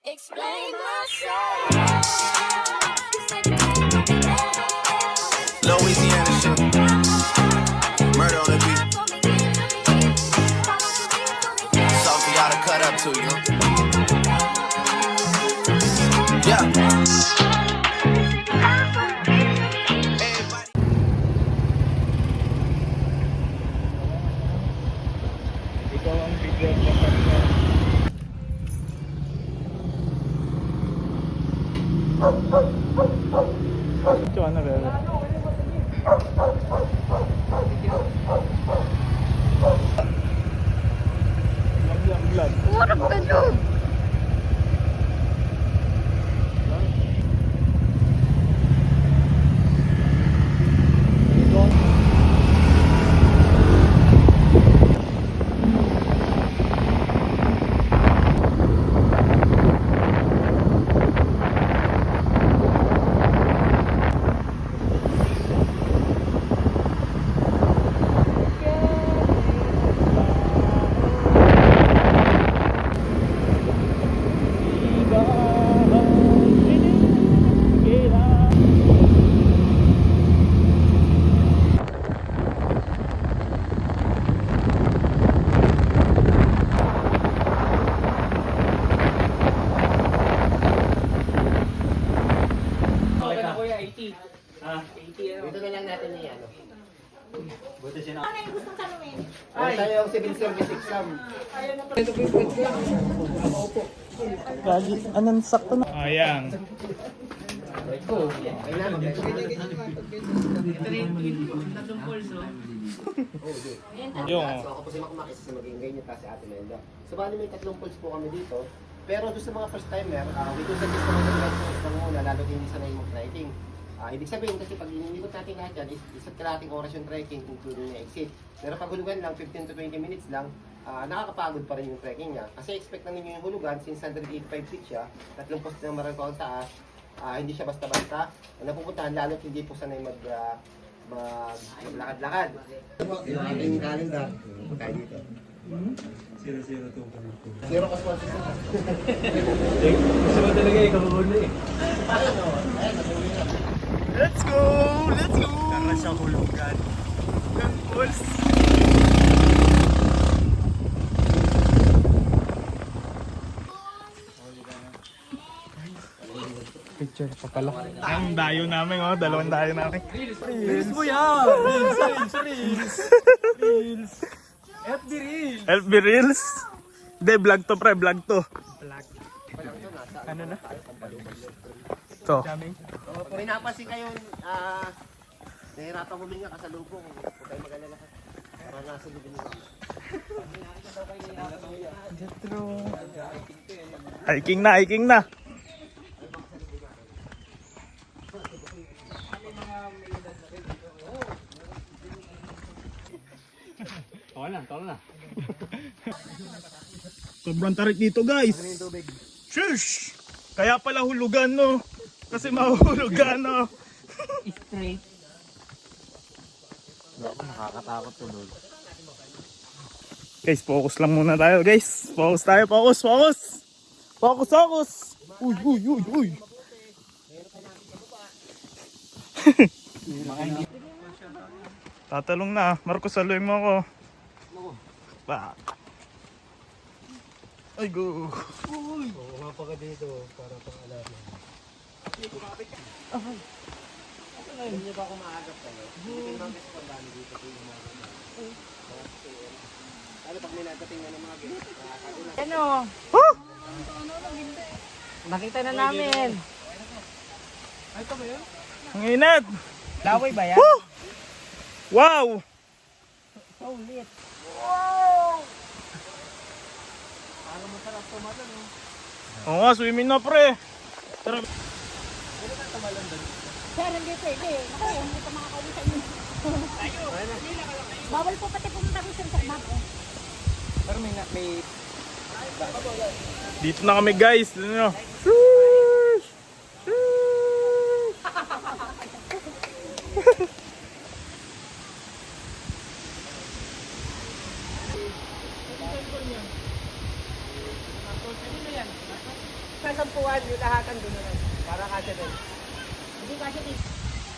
Explain myself. Louisiana shit. Murder on the beat. Something for y'all to cut up to, you know? Yeah. Everybody. Ikaw ang video ng kanina. Ito ano bebe? Lag. Warap ka dyan. Dito na lang natin ni ano. Buti siya na. Ay, tayo yung civil service exam. Gagi, anong sakto na? Ayan. Ay na, Yung. So ako po si Makmakis sa maging ganyan pa si Ate Melda. So bali may 3 pools po kami dito. Pero doon sa mga first timer, we do suggest naman ng red pools ng muna, lalo din hindi sanay mag-trekking. Ibig sabihin kasi pag inilikot natin lahat yan, isa't kalating oras yung trekking including yung exit. Pero pag hulugan lang, 15 to 20 minutes lang, nakakapagod pa rin yung trekking niya. Kasi expect na ninyo yung hulugan, since 185 feet siya, 3 post na marangko ang taas, hindi siya basta-basta. Napupuntahan lalo't hindi po sanay maglakad-lakad. Yung ating calendar, tayo dito. 002 Zero cost 1 Gusto mo talaga ikaw muna eh. Let's go! Let's go! Tara sa hulugan. Ng pulse. Picture pa pala. Ang dayo namin oh, 2 dayo namin. Reels mo yan! Reels! FB Reels! FB Reels? Hindi, vlog to pre, vlog to. Ano na? Ito. Kung pinapansin kayo, nahirapan huminga kasalubong. Huwag kayo mag-alala. Para nasa lubin nyo. Hiking na, hiking na. Sobrang tarik dito guys. Shush! Kaya pala hulugan no. Kasi mahuhulugan no. Straight. Nakakatakot to doon. Guys, focus lang muna tayo guys. Focus tayo, focus, focus. Focus, focus. Uy, uy, uy, uy. Tatalong na. Marcos, saluhin mo ako. Back. Ay, go. Umapa ka dito para pang-alaman. Hindi niyo ba ako maagap kayo? Hindi kayo mag-guess kung dami dito po yung mga lalo pag nilagating na ng mga guest. Ano? Huh? Nakita na namin. Ang init. Laway ba yan? Woo! Wow! Oh, lit. Oo nga, swimming na pre. Tara. Sir, hindi pwede. Naku, hindi pa makakauwi sa inyo. Bawal po pati pumunta ko sa bako. Pero may Dito na kami guys. Dito na. Shush! Shush! sampuan, yung lahatan doon na lang. Para kasya doon. Hindi kasi dito.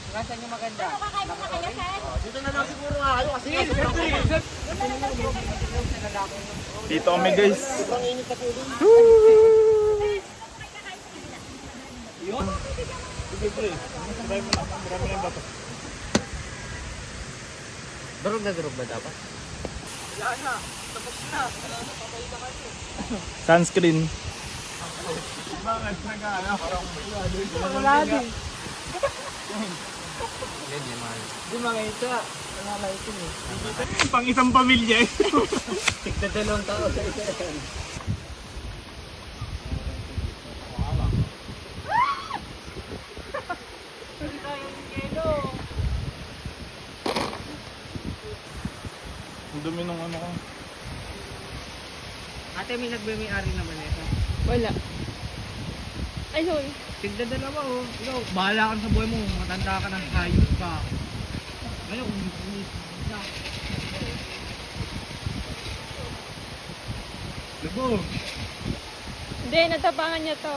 Kasan yung maganda? Ano kakain mo na kayo, sir? Dito na lang siguro nga kayo kasi Dito kami guys. sobrang init na po dun. Durog na durog ba dapat? Sunscreen. Wala din. Hindi mga ito. Wala na ito eh. Pang isang pamilya eh. Tigta dalawang tao sa isa. Ang dumi nung ano ko. Ate, may nagme-may-ari naman ito. Wala. Ay, sorry. Tigda dalawa oh. Ikaw, bahala ka sa buhay mo. Matanda ka ng hayop ka. Ngayon, Labo. Hindi, natapangan niya to.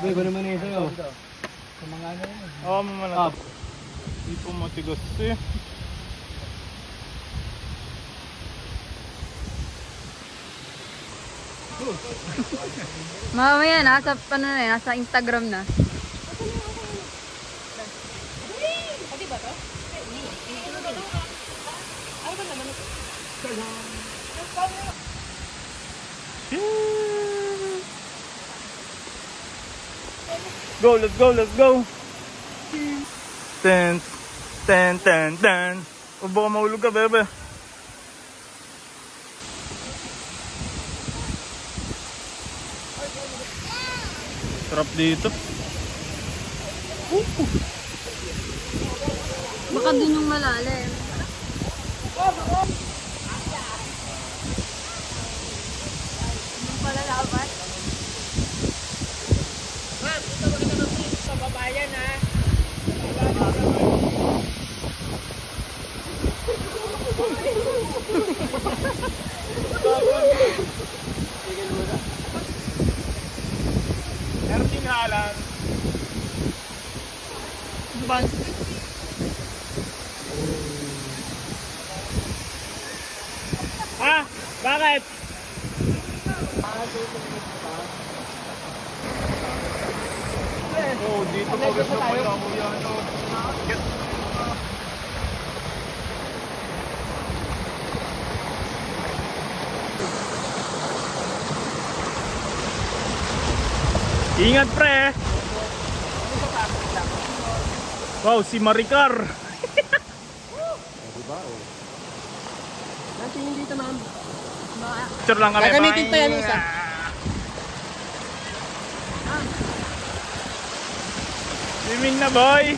Boy, ba naman ito yun? Oo, mamala. Hindi po matigas eh. Mamaya nasa ano na, nasa Instagram na. Go, let's go, let's go. Ten, ten, ten, ten. O baka mahulog ka, bebe. Sarap dito. Baka dun yung malalim. Yung pala dapat. Sa babayan ha. Meron din halan. Ha? Bakit? Oh, dito ko gusto pa yung ako yan. Ingat pre. Wow, si Maricar. Natingin dito, ma'am. Picture lang kami. Gagamitin pa yan isa. Swimming na boy.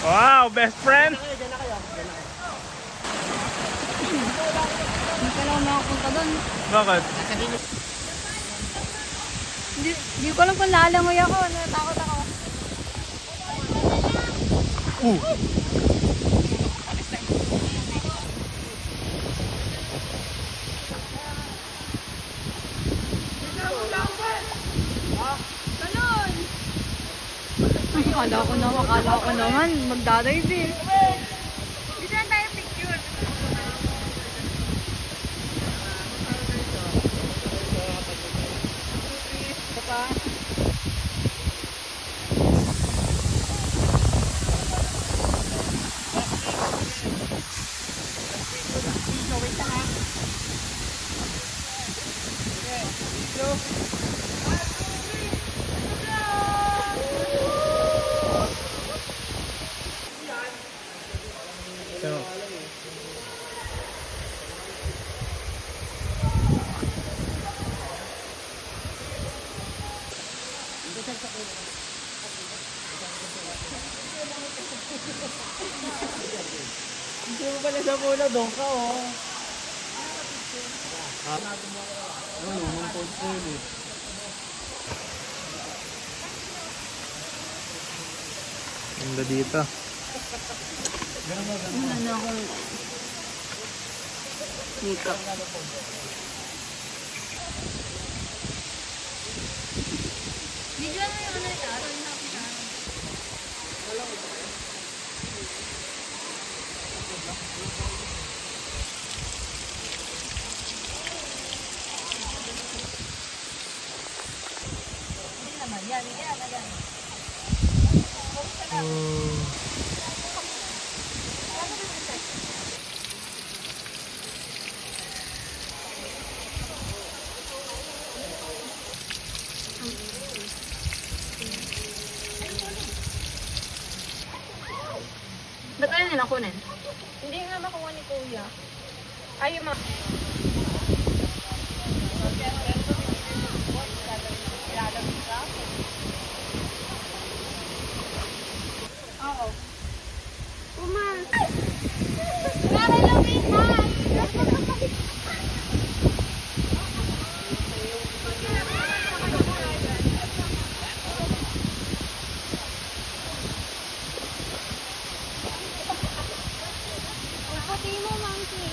Wow, best friend. Hindi ka lang makapunta doon. Bakit? Hindi ko alam kung lalangoy ako. Natakot ako. Akala ko naman magdadive eh. Dito na tayo picture. Hindi mo pala sa muna, doon ka oh. Ganda dito. Wala na akong makeup. Video mo yung ano nila, aral na ako siya. Hindi naman, yan. Ba't ayaw nila kunin? Hindi nga makuha ni Kuya. Ay, yung mga... Oo. Uma! Grabe lang pati mo, monkey.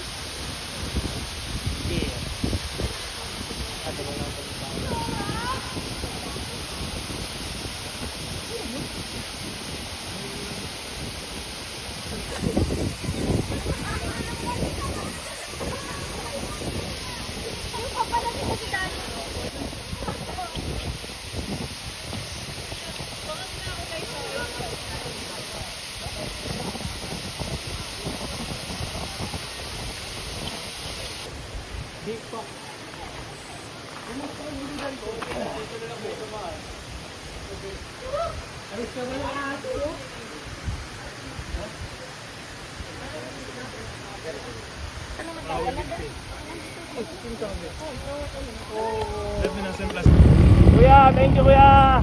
Kuya, thank you kuya!